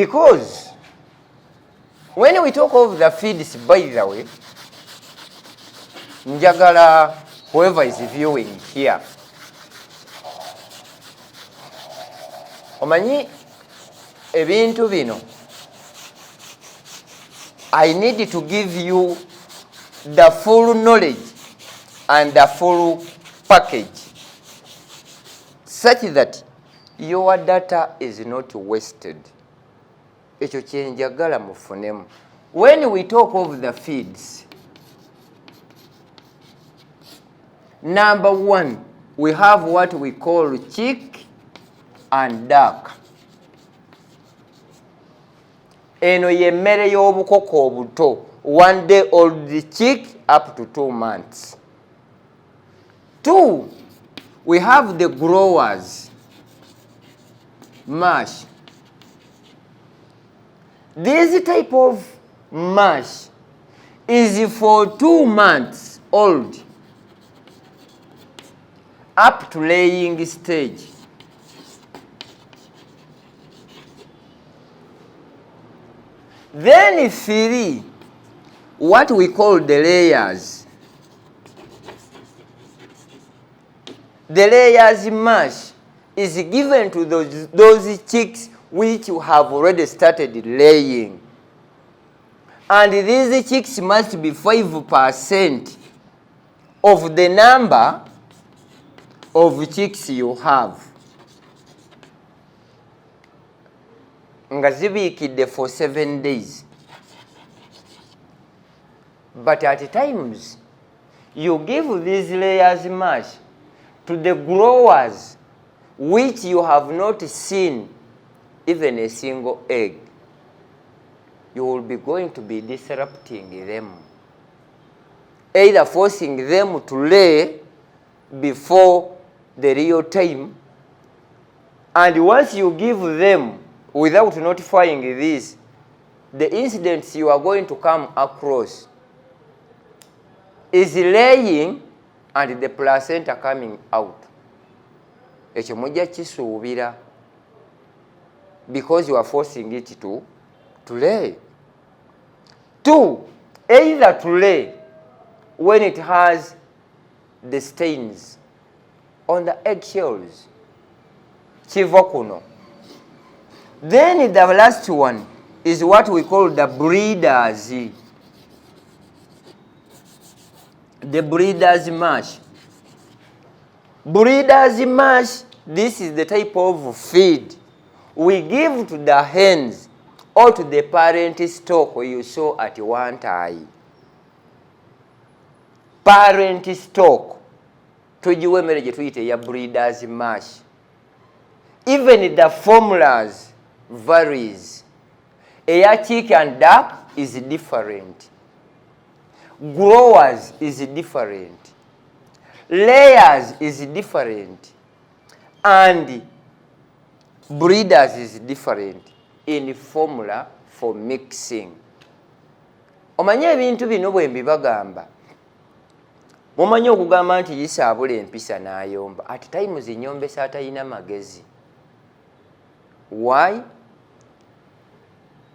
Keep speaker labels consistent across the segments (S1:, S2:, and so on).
S1: Because when we talk of the feeds, by the way, njagala whoever is viewing here, omanyi ebintu bino, I need to give you the full knowledge and the full package such that your data is not wasted. Ekyo kyenjagala mufunemu. When we talk of the feeds, number one, we have what we call chick and duck. Eno yemmere y'obukoko obuto, 1 day old chick up to 2 months. 2, we have the growers mash. This type of mash is for 2 months old up to laying stage. Then 3, what we call the layers. The layers mash is given to those chicks which have already started laying. And these chicks must be 5% of the number of chicks you have. Nga zibiikidde for 7 days. But at times, you give these layers mash to the growers which you have not seen even a single egg. You will be going to be disrupting them, either forcing them to lay before the real time, and once you give them without notifying this, the incidents you are going to come across is laying and the placenta coming out. Ekyo mujja kisuubira because you are forcing it to lay. 2, either to lay when it has the stains on the eggshells. Kiva kuno. Then the last one is what we call the breeders. The breeders mash. Breeders mash, this is the type of feed we give to the hens or to the parent stock you saw at one time. Parent stock, tujiwe emmere gye tuyita ya breeders mash. Even the formulas varies. Eya chick and duck is different. Growers is different. Layers is different. And breeders is different in formula for mixing. Omanye ebintu bino bwe mbibagamba. Mumanyi okugamba nti yisaabula empisa n'ayomba. At times nnyombesa atalina magezi. Why?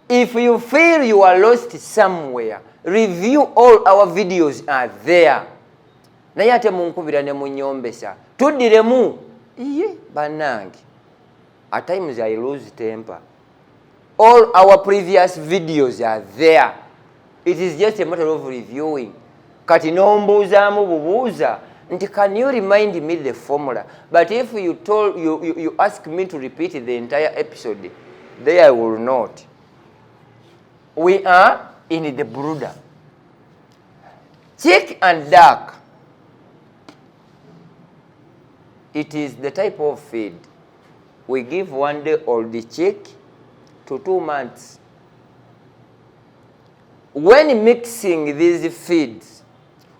S1: If you feel you are lost somewhere, review all our videos are there. Naye ate munkubira ne munyombesa. Tuddiremu. Iye bannange. At times I lose temper. All our previous videos are there. It is just a matter of reviewing. Kati nombuzaamu bubuuza nti can you remind me the formula? But if you ask me to repeat the entire episode, there I will not. We are in the brooder. Chick and duck. It is the type of feed. We give 1 day old chick to 2 months. When mixing these feeds,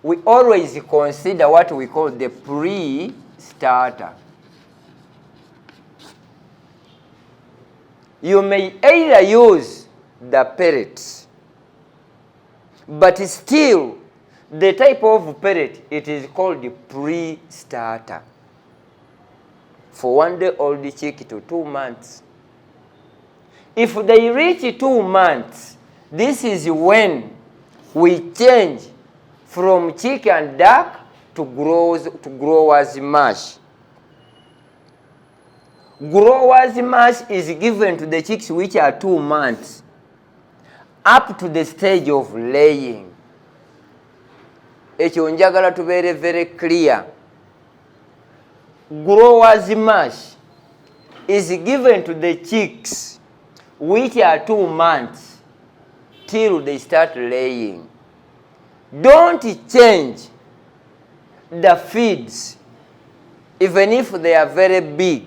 S1: we always consider what we call the pre-starter. You may either use the pellets, but still the type of pellet, it is called the pre-starter. For 1 day old chick to 2 months. If they reach 2 months, this is when we change from chick and duck to grower's mash. Grower's mash is given to the chicks which are 2 months up to the stage of laying. Ekyo njagala tubeere very clear. Grower's mash is given to the chicks which are 2 months till they start laying. Don't change the feeds, even if they are very big,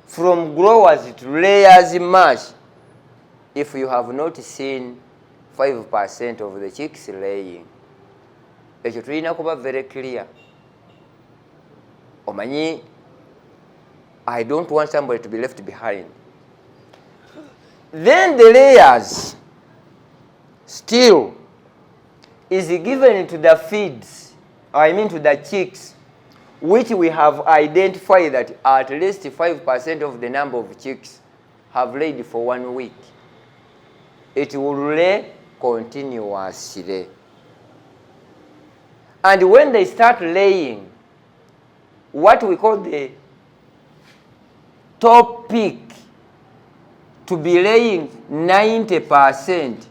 S1: from growers to layers mash if you have not seen 5% of the chicks laying. Ekyo tulina kuba very clear. Omanyi, I don't want somebody to be left behind. Then the layers still is given to the feeds, I mean to the chicks, which we have identified that at least 5% of the number of chicks have laid for 1 week. It will lay continuously. And when they start laying, what we call the top peak to be laying 90%,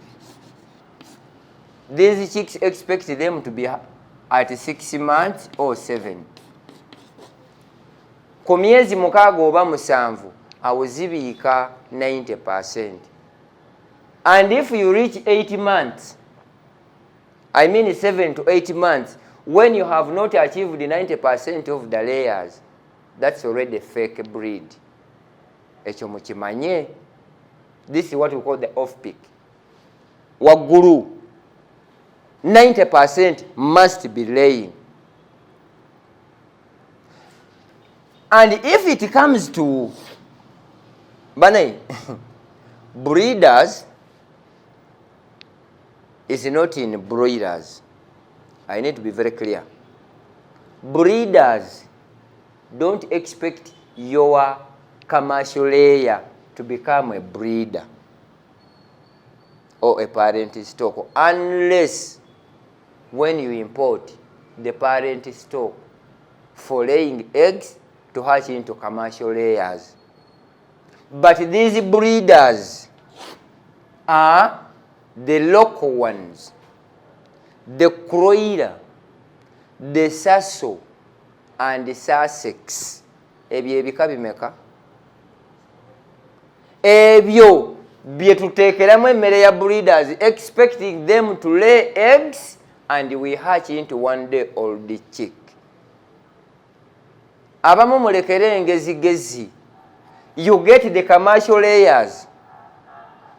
S1: these chicks expect them to be at 6 months or 7. Ku myezi 6 oba 7 awo zibiika 90%. And if you reach 8 months, I mean 7 to 8 months, when you have not achieved 90% of the layers, that's already a fake breed. Ekyo mukimanye. This is what we call the off peak. Waggulu 90% must be laying. And if it comes to breeders, is not in broilers. I need to be very clear. Breeders don't expect your commercial layer to become a breeder or a parent stock unless when you import the parent stock for laying eggs to hatch into commercial layers. But these breeders are the local ones, the Croiler, the Sasso, and the Sussex. Ebyo ebika bimeka? Ebyo bye tuteekeramu emmere ya breeders, expecting them to lay eggs and we hatch into 1-day-old chick. Abamu mulekere engezigezi. You get the commercial layers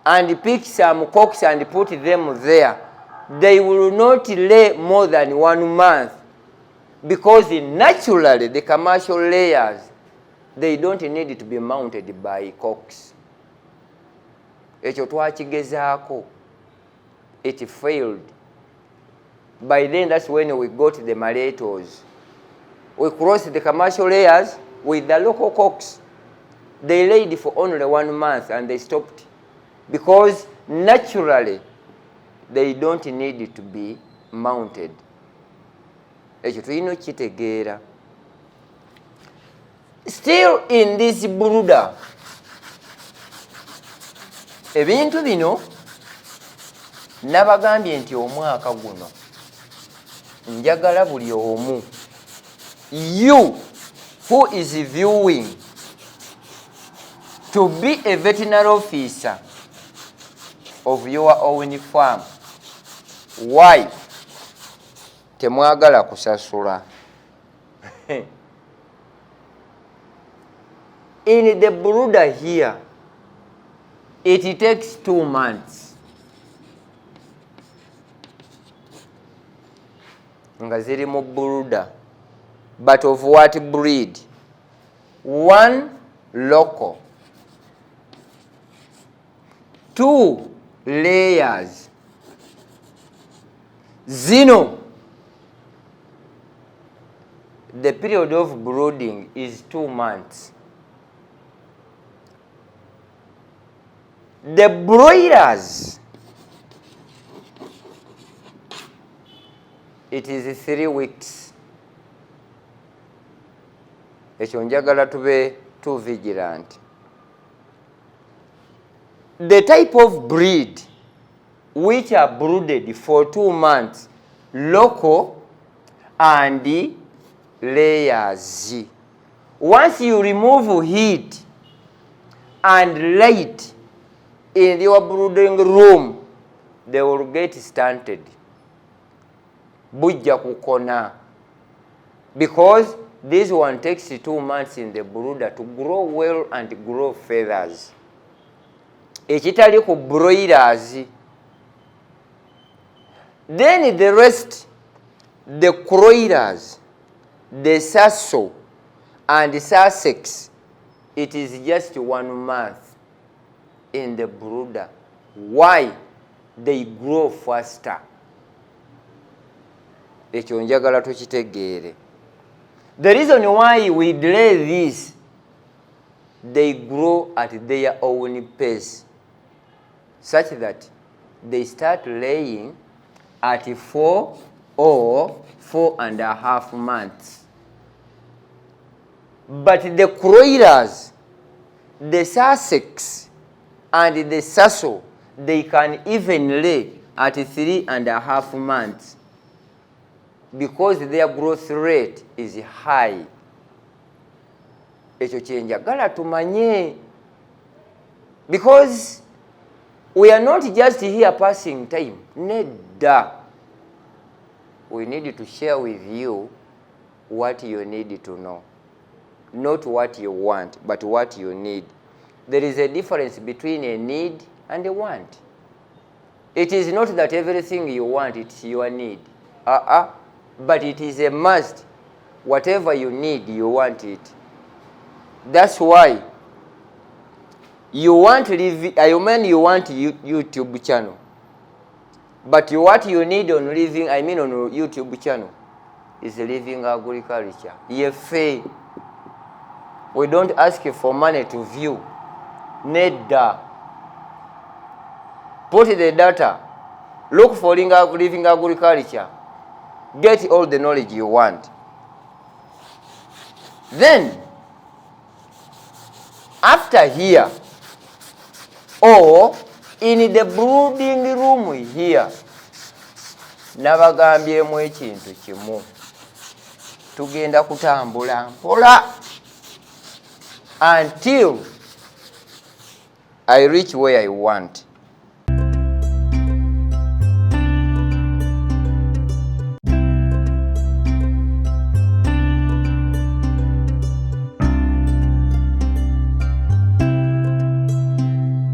S1: and pick some cocks and put them there. They will not lay more than 1 month because naturally the commercial layers, they don't need to be mounted by cocks. Ekyo twakigezaako. It failed. By then that's when we got the Maletos. We crossed the commercial layers with the local cocks. They laid for only 1 month and they stopped because naturally they don't need to be mounted. Ekyo tulina okitegeera. Still in this brooder, ebintu bino nabagambye nti omwaka guno njagala buli omu, you who is viewing, to be a veterinary officer of your own farm. Why? Temwagala kusasula. In the brooder here, it takes 2 months. Nga ziri mu brooder. But of what breed? 1, local. 2, layers. Zino. The period of brooding is 2 months. The broilers, it is 3 weeks. Ekyo njagala tube too vigilant. The type of breed which are brooded for 2 months, local and layers. Once you remove heat and light in your brooding room, they will get stunted. Bujja kukona. Because this one takes 2 months in the brooder to grow well and grow feathers. Ekitali ku broilers. Then the rest, the croilers, the Sasso and the Sussex, it is just 1 month in the brooder. Why? They grow faster. Ekyo njagala tukitegeere. The reason why we delay this, they grow at their own pace, such that they start laying at 4 or 4.5 months. But the croilers, the Sussex and the Sasso, they can even lay at 3.5 months because their growth rate is high. Ekyo kye njagala tumanye, because we are not just here passing time. Nedda. We need to share with you what you need to know. Not what you want, but what you need. There is a difference between a need and a want. It is not that everything you want, it's your need. But it is a must. Whatever you need, you want it. That's why you want you want YouTube channel. But what you need on living, on YouTube channel, is living agriculture. Eyaffe. We don't ask for money to view. Nedda. Put the data. Look for living agriculture. Get all the knowledge you want. Then, after here, or in the brooding room here, nabagambyemu ekintu kimu. Tugenda kutambula mpola until I reach where I want.